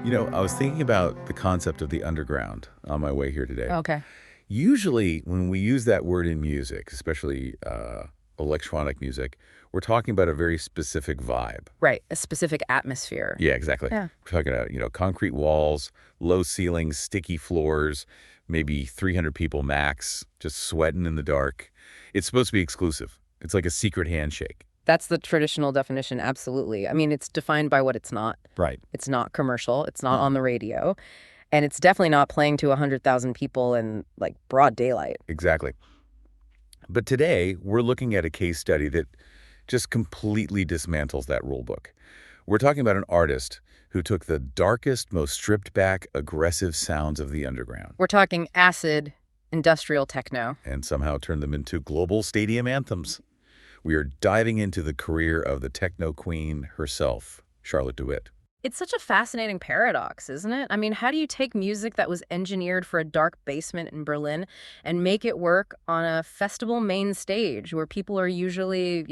I was thinking about the concept of the underground on my way here today. Okay. Usually, when we use that word in music, especially electronic music, we're talking about a very specific vibe. Right. A specific atmosphere. Yeah, exactly. Yeah. We're talking about, concrete walls, low ceilings, sticky floors, maybe 300 people max, just sweating in the dark. It's supposed to be exclusive. It's like a secret handshake. That's the traditional definition, absolutely. I mean, it's defined by what it's not. Right. It's not commercial. It's not on the radio. And it's definitely not playing to 100,000 people in, like, broad daylight. Exactly. But today, we're looking at a case study that just completely dismantles that rule book. We're talking about an artist who took the darkest, most stripped-back, aggressive sounds of the underground. We're talking acid, industrial techno. And somehow turned them into global stadium anthems. We are diving into the career of the techno queen herself, Charlotte de Witte. It's such a fascinating paradox, isn't it? I mean, how do you take music that was engineered for a dark basement in Berlin and make it work on a festival main stage where people are usually,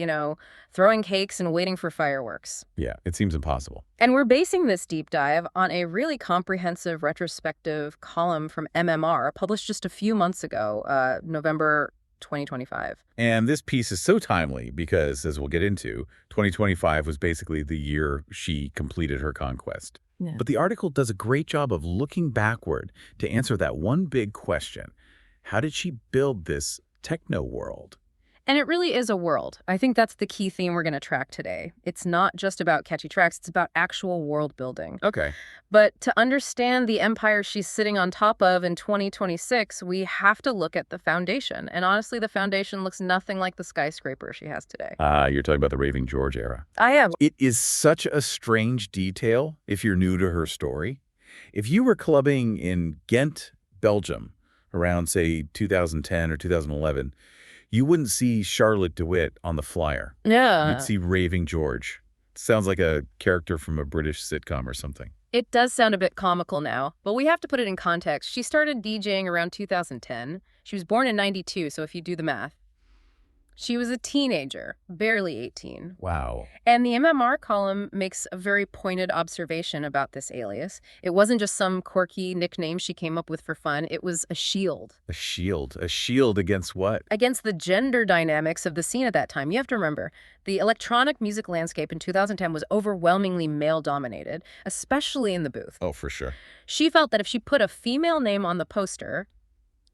throwing cakes and waiting for fireworks? Yeah, it seems impossible. And we're basing this deep dive on a really comprehensive retrospective column from MMR published just a few months ago, November 2025. And this piece is so timely because, as we'll get into, 2025 was basically the year she completed her conquest. Yeah. But the article does a great job of looking backward to answer that one big question. How did she build this techno world? And it really is a world. I think that's the key theme we're going to track today. It's not just about catchy tracks, it's about actual world building. Okay. But to understand the empire she's sitting on top of in 2026, we have to look at the foundation. And honestly, the foundation looks nothing like the skyscraper she has today. You're talking about the Raving George era. I am. It is such a strange detail if you're new to her story. If you were clubbing in Ghent, Belgium, around, say, 2010 or 2011, you wouldn't see Charlotte de Witte on the flyer. Yeah. You'd see Raving George. Sounds like a character from a British sitcom or something. It does sound a bit comical now, but we have to put it in context. She started DJing around 2010. She was born in 92, so if you do the math. She was a teenager, barely 18. Wow. And the MMR column makes a very pointed observation about this alias. It wasn't just some quirky nickname she came up with for fun. It was a shield. A shield? A shield against what? Against the gender dynamics of the scene at that time. You have to remember, the electronic music landscape in 2010 was overwhelmingly male-dominated, especially in the booth. Oh, for sure. She felt that if she put a female name on the poster,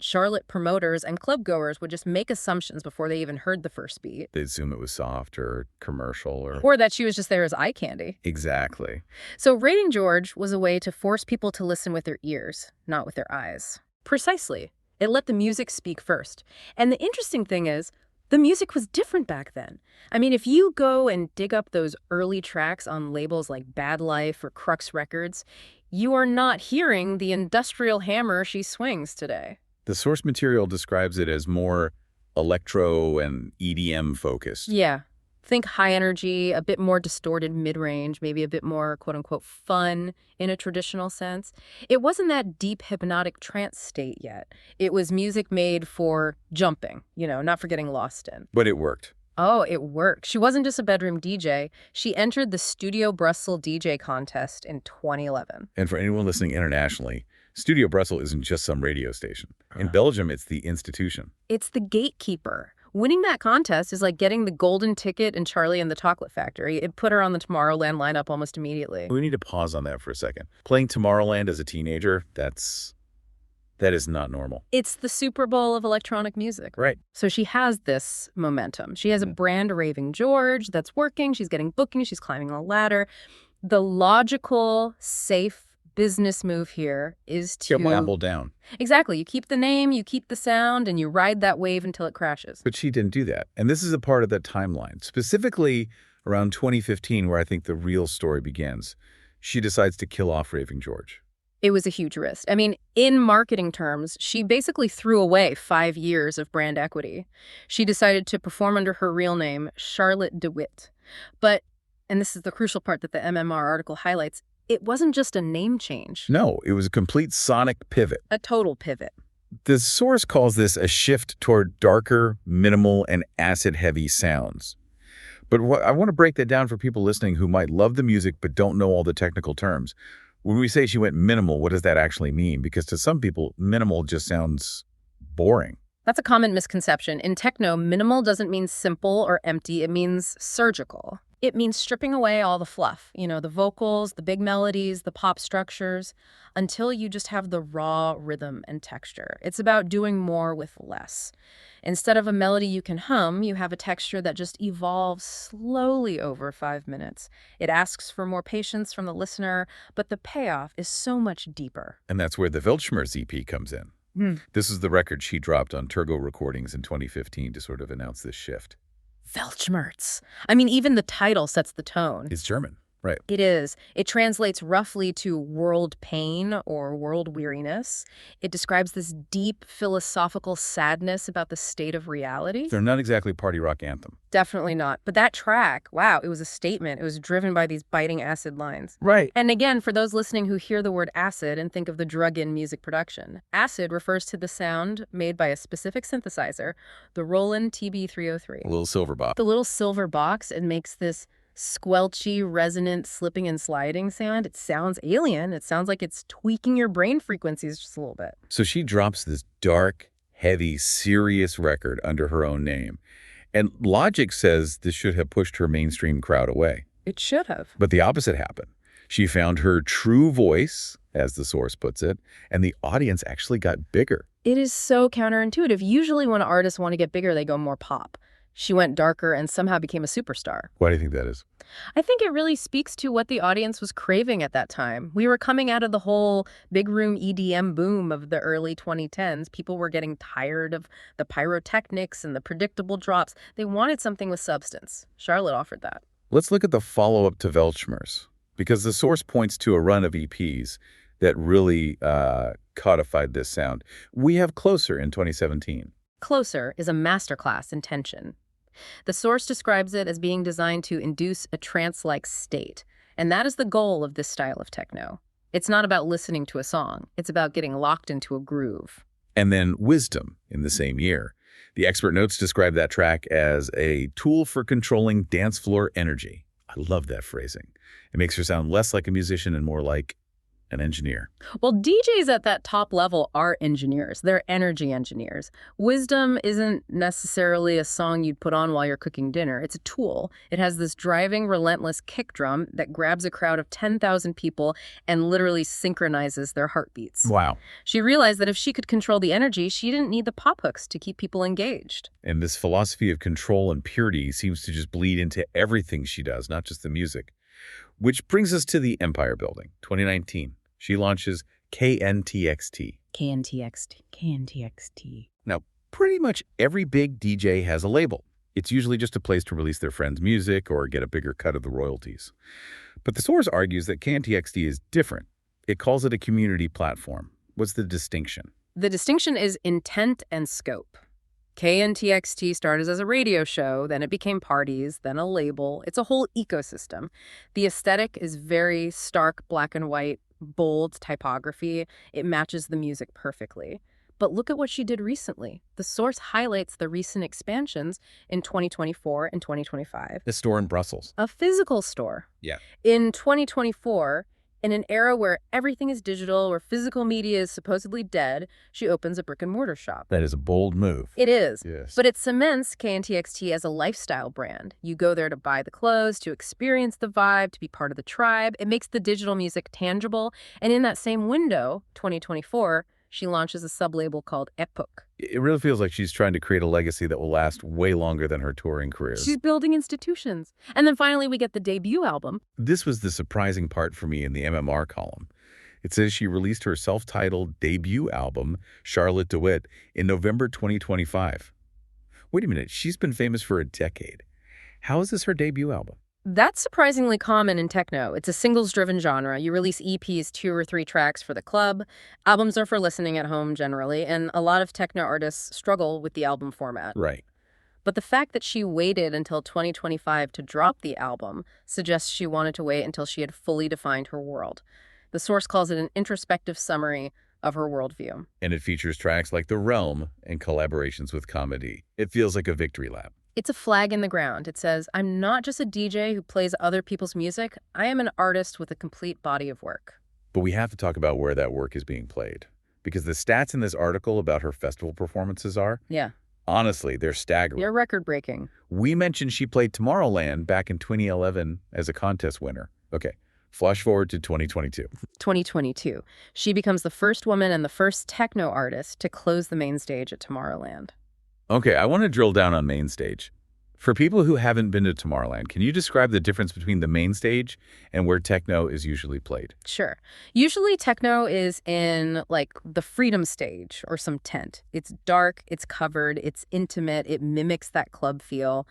Charlotte promoters and clubgoers would just make assumptions before they even heard the first beat. They'd assume it was soft or commercial or... Or that she was just there as eye candy. Exactly. So Raving George was a way to force people to listen with their ears, not with their eyes. Precisely. It let the music speak first. And the interesting thing is, the music was different back then. I mean, if you go and dig up those early tracks on labels like Bad Life or Crux Records, you are not hearing the industrial hammer she swings today. The source material describes it as more electro and EDM focused. Yeah. Think high energy, a bit more distorted mid-range, maybe a bit more quote-unquote fun in a traditional sense. It wasn't that deep hypnotic trance state yet. It was music made for jumping, not for getting lost in. But it worked. Oh, it worked. She wasn't just a bedroom DJ. She entered the Studio Brussels DJ contest in 2011. And for anyone listening internationally, Studio Brussels isn't just some radio station. In Belgium, it's the institution. It's the gatekeeper. Winning that contest is like getting the golden ticket in Charlie and the Chocolate Factory. It put her on the Tomorrowland lineup almost immediately. We need to pause on that for a second. Playing Tomorrowland as a teenager, that is not normal. It's the Super Bowl of electronic music. Right. So she has this momentum. She has a brand, Raving George, that's working. She's getting bookings. She's climbing a ladder. The logical, safe business move here is to... Double down. Exactly. You keep the name, you keep the sound, and you ride that wave until it crashes. But she didn't do that. And this is a part of that timeline, specifically around 2015, where I think the real story begins. She decides to kill off Raving George. It was a huge risk. I mean, in marketing terms, she basically threw away 5 years of brand equity. She decided to perform under her real name, Charlotte de Witte. But, and this is the crucial part that the MMR article highlights, it wasn't just a name change. No, it was a complete sonic pivot. A total pivot. The source calls this a shift toward darker, minimal, and acid-heavy sounds. But I want to break that down for people listening who might love the music but don't know all the technical terms. When we say she went minimal, what does that actually mean? Because to some people, minimal just sounds boring. That's a common misconception. In techno, minimal doesn't mean simple or empty. It means surgical. It means stripping away all the fluff, the vocals, the big melodies, the pop structures, until you just have the raw rhythm and texture. It's about doing more with less. Instead of a melody you can hum, you have a texture that just evolves slowly over 5 minutes. It asks for more patience from the listener, but the payoff is so much deeper. And that's where the Weltschmerz EP comes in. This is the record she dropped on Turgo Recordings in 2015 to sort of announce this shift. Weltschmerz. I mean, even the title sets the tone. It's German, right? It is. It translates roughly to world pain or world weariness. It describes this deep philosophical sadness about the state of reality. They're not exactly party rock anthem. Definitely not. But that track, wow, it was a statement. It was driven by these biting acid lines. Right. And again, for those listening who hear the word acid and think of the drug-in music production, acid refers to the sound made by a specific synthesizer, the Roland TB-303. A little silver box. The little silver box, it makes this squelchy, resonant, slipping and sliding sound. It sounds alien. It sounds like it's tweaking your brain frequencies just a little bit. So she drops this dark, heavy, serious record under her own name. And logic says this should have pushed her mainstream crowd away. It should have. But the opposite happened. She found her true voice, as the source puts it, and the audience actually got bigger. It is so counterintuitive. Usually when artists want to get bigger, they go more pop. She went darker and somehow became a superstar. Why do you think that is? I think it really speaks to what the audience was craving at that time. We were coming out of the whole big room EDM boom of the early 2010s. People were getting tired of the pyrotechnics and the predictable drops. They wanted something with substance. Charlotte offered that. Let's look at the follow-up to Weltschmerz, because the source points to a run of EPs that really codified this sound. We have Closer in 2017. Closer is a masterclass in tension. The source describes it as being designed to induce a trance-like state, and that is the goal of this style of techno. It's not about listening to a song. It's about getting locked into a groove. And then Wisdom in the same year. The expert notes describe that track as a tool for controlling dance floor energy. I love that phrasing. It makes her sound less like a musician and more like an engineer. Well, DJs at that top level are engineers. They're energy engineers. Wisdom isn't necessarily a song you'd put on while you're cooking dinner. It's a tool. It has this driving, relentless kick drum that grabs a crowd of 10,000 people and literally synchronizes their heartbeats. Wow. She realized that if she could control the energy, she didn't need the pop hooks to keep people engaged. And this philosophy of control and purity seems to just bleed into everything she does, not just the music. Which brings us to the empire building, 2019. She launches KNTXT. KNTXT. Now, pretty much every big DJ has a label. It's usually just a place to release their friends' music or get a bigger cut of the royalties. But the source argues that KNTXT is different. It calls it a community platform. What's the distinction? The distinction is intent and scope. KNTXT started as a radio show, then it became parties, then a label. It's a whole ecosystem. The aesthetic is very stark, black and white, bold typography. It matches the music perfectly. But look at what she did recently. The source highlights the recent expansions in 2024 and 2025. The store in Brussels. A physical store. Yeah. In 2024, in an era where everything is digital, where physical media is supposedly dead, she opens a brick-and-mortar shop. That is a bold move. It is. Yes. But it cements KNTXT as a lifestyle brand. You go there to buy the clothes, to experience the vibe, to be part of the tribe. It makes the digital music tangible. And in that same window, 2024, she launches a sub-label called Époque. It really feels like she's trying to create a legacy that will last way longer than her touring career. She's building institutions. And then finally we get the debut album. This was the surprising part for me in the MMR column. It says she released her self-titled debut album, Charlotte de Witte, in November 2025. Wait a minute, she's been famous for a decade. How is this her debut album? That's surprisingly common in techno. It's a singles-driven genre. You release EPs, 2 or 3 tracks for the club. Albums are for listening at home generally, and a lot of techno artists struggle with the album format. Right. But the fact that she waited until 2025 to drop the album suggests she wanted to wait until she had fully defined her world. The source calls it an introspective summary of her worldview. And it features tracks like The Realm and collaborations with Comedy. It feels like a victory lap. It's a flag in the ground. It says, I'm not just a DJ who plays other people's music. I am an artist with a complete body of work. But we have to talk about where that work is being played. Because the stats in this article about her festival performances are, Yeah, honestly, they're staggering. they're record-breaking. We mentioned she played Tomorrowland back in 2011 as a contest winner. Okay, flash forward to 2022. 2022. She becomes the first woman and the first techno artist to close the main stage at Tomorrowland. Okay, I want to drill down on main stage. For people who haven't been to Tomorrowland, can you describe the difference between the main stage and where techno is usually played? Sure. Usually techno is in like the freedom stage or some tent. It's dark, it's covered, it's intimate, it mimics that club feel.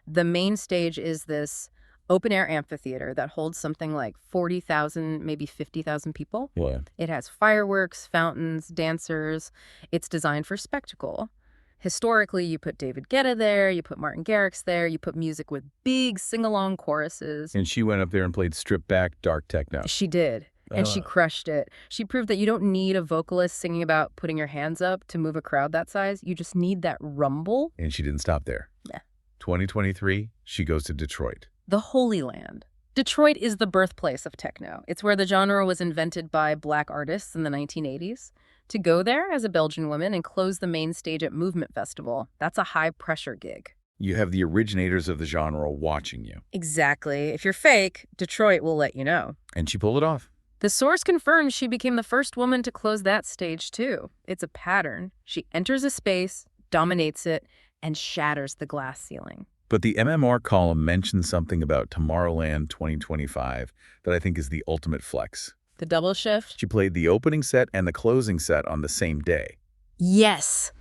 The main stage is this open-air amphitheater that holds something like 40,000, maybe 50,000 people. What? It has fireworks, fountains, dancers. It's designed for spectacle. Historically, you put David Guetta there, you put Martin Garrix there, you put music with big sing-along choruses. And she went up there and played stripped-back dark techno. She did, and she crushed it. She proved that you don't need a vocalist singing about putting your hands up to move a crowd that size. You just need that rumble. And she didn't stop there. Yeah. 2023, she goes to Detroit. The Holy Land. Detroit is the birthplace of techno. It's where the genre was invented by Black artists in the 1980s. To go there as a Belgian woman and close the main stage at Movement Festival, that's a high-pressure gig. You have the originators of the genre watching you. Exactly. If you're fake, Detroit will let you know. And she pulled it off. The source confirms she became the first woman to close that stage, too. It's a pattern. She enters a space, dominates it, and shatters the glass ceiling. But the MMR column mentions something about Tomorrowland 2025 that I think is the ultimate flex. The double shift? She played the opening set and the closing set on the same day. Yes.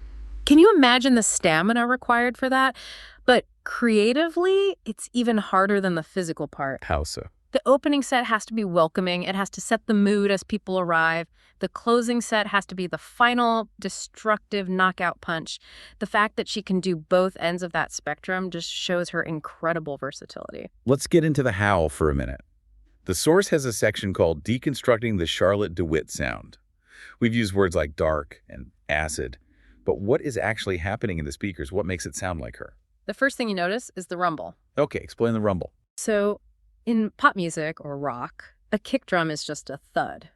Can you imagine the stamina required for that? But creatively, it's even harder than the physical part. How so? The opening set has to be welcoming. It has to set the mood as people arrive. The closing set has to be the final destructive knockout punch. The fact that she can do both ends of that spectrum just shows her incredible versatility. Let's get into the how for a minute. The source has a section called Deconstructing the Charlotte de Witte Sound. We've used words like dark and acid, but what is actually happening in the speakers? What makes it sound like her? The first thing you notice is the rumble. Okay, explain the rumble. So, in pop music or rock, a kick drum is just a thud.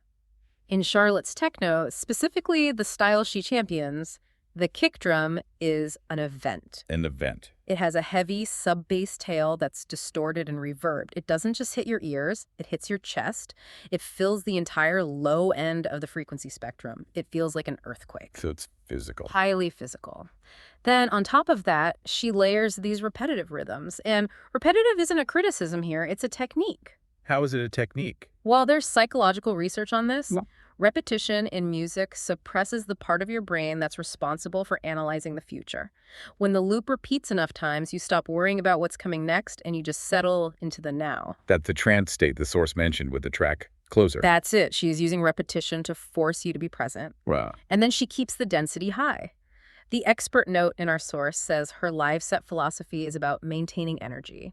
In Charlotte's techno, specifically the style she champions, the kick drum is an event. An event. It has a heavy sub-bass tail that's distorted and reverbed. It doesn't just hit your ears, it hits your chest. It fills the entire low end of the frequency spectrum. It feels like an earthquake. So it's physical. Highly physical. Then on top of that, she layers these repetitive rhythms. And repetitive isn't a criticism here, it's a technique. How is it a technique? While there's psychological research on this, repetition in music suppresses the part of your brain that's responsible for analyzing the future. When the loop repeats enough times, you stop worrying about what's coming next and you just settle into the now. That's the trance state the source mentioned with the track closer. That's it. She's using repetition to force you to be present. Wow. And then she keeps the density high. The expert note in our source says her live set philosophy is about maintaining energy.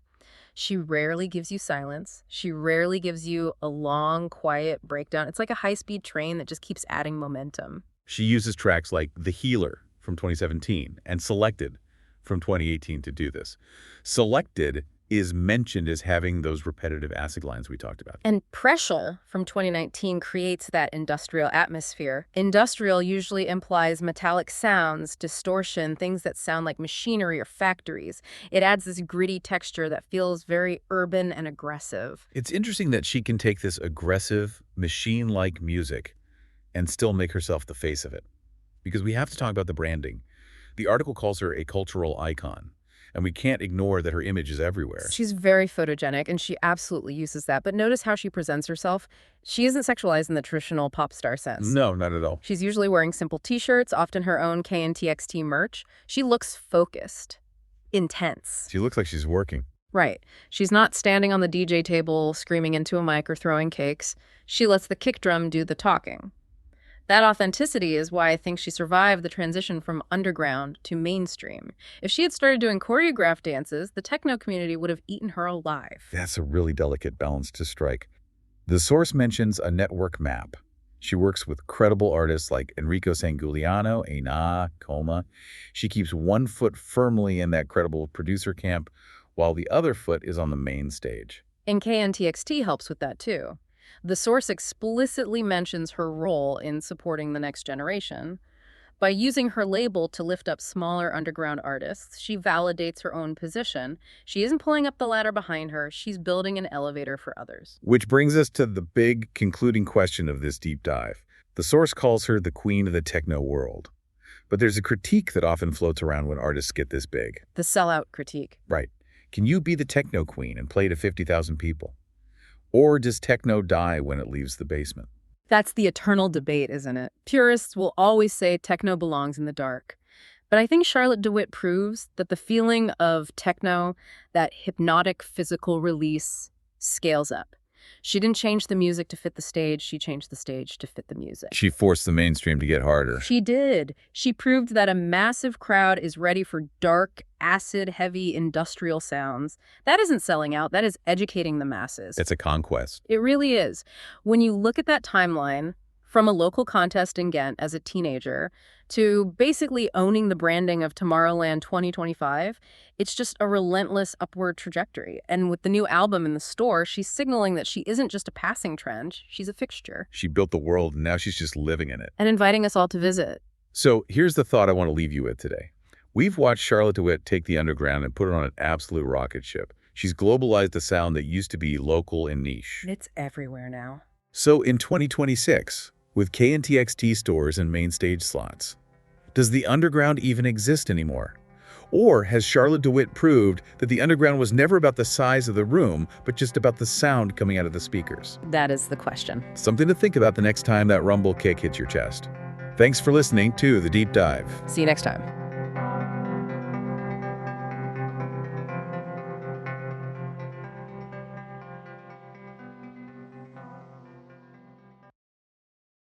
She rarely gives you silence. She rarely gives you a long, quiet breakdown. It's like a high-speed train that just keeps adding momentum. She uses tracks like The Healer from 2017 and Selected from 2018 to do this. Selected is mentioned as having those repetitive acid lines we talked about. And Pressure from 2019 creates that industrial atmosphere. Industrial usually implies metallic sounds, distortion, things that sound like machinery or factories. It adds this gritty texture that feels very urban and aggressive. It's interesting that she can take this aggressive, machine-like music and still make herself the face of it. Because we have to talk about the branding. The article calls her a cultural icon. And we can't ignore that her image is everywhere. She's very photogenic, and she absolutely uses that. But notice how she presents herself. She isn't sexualized in the traditional pop star sense. No, not at all. She's usually wearing simple T-shirts, often her own KNTXT merch. She looks focused, intense. She looks like she's working. Right. She's not standing on the DJ table, screaming into a mic or throwing cakes. She lets the kick drum do the talking. That authenticity is why I think she survived the transition from underground to mainstream. If she had started doing choreographed dances, the techno community would have eaten her alive. That's a really delicate balance to strike. The source mentions a network map. She works with credible artists like Enrico Sangiuliano, Einar, Coma. She keeps one foot firmly in that credible producer camp, while the other foot is on the main stage. And KNTXT helps with that too. The source explicitly mentions her role in supporting the next generation. By using her label to lift up smaller underground artists, she validates her own position. She isn't pulling up the ladder behind her, she's building an elevator for others. Which brings us to the big concluding question of this deep dive. The source calls her the queen of the techno world. But there's a critique that often floats around when artists get this big. The sellout critique. Right. Can you be the techno queen and play to 50,000 people? Or does techno die when it leaves the basement? That's the eternal debate, isn't it? Purists will always say techno belongs in the dark. But I think Charlotte de Witte proves that the feeling of techno, that hypnotic physical release, scales up. She didn't change the music to fit the stage, she changed the stage to fit the music. She forced the mainstream to get harder. She did. She proved that a massive crowd is ready for dark, acid-heavy industrial sounds. That isn't selling out, that is educating the masses. It's a conquest. It really is. When you look at that timeline, from a local contest in Ghent as a teenager to basically owning the branding of Tomorrowland 2025, it's just a relentless upward trajectory. And with the new album in the store, she's signaling that she isn't just a passing trend, she's a fixture. She built the world, and now she's just living in it. And inviting us all to visit. So here's the thought I want to leave you with today. We've watched Charlotte de Witte take the underground and put it on an absolute rocket ship. She's globalized a sound that used to be local and niche. It's everywhere now. So in 2026, with KNTXT stores and main stage slots, does the underground even exist anymore? Or has Charlotte de Witte proved that the underground was never about the size of the room, but just about the sound coming out of the speakers? That is the question. Something to think about the next time that rumble kick hits your chest. Thanks for listening to The Deep Dive. See you next time.